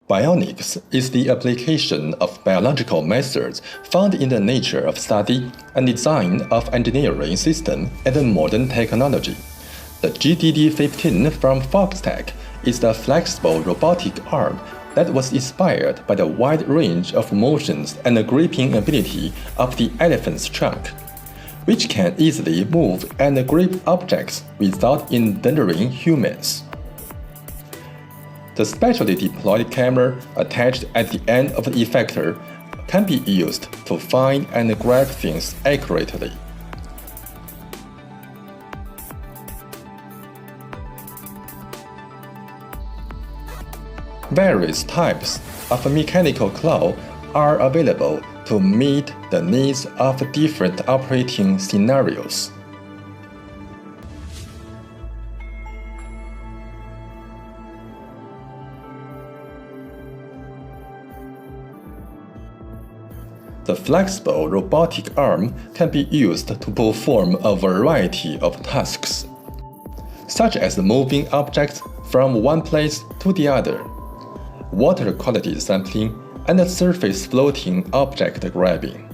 Bionics is the application of biological methods found in the nature of study and design of engineering systems and modern technology. The GDD-15 from Foxtech is the flexible robotic arm that was inspired by the wide range of motions and the gripping ability of the elephant's trunk, which can easily move and grip objects without endangering humans. The specially deployed camera attached at the end of the effector can be used to find and grab things accurately. Various types of mechanical claw are available to meet the needs of different operating scenarios. The flexible robotic arm can be used to perform a variety of tasks, such as moving objects from one place to the other, water quality sampling, and surface floating object grabbing.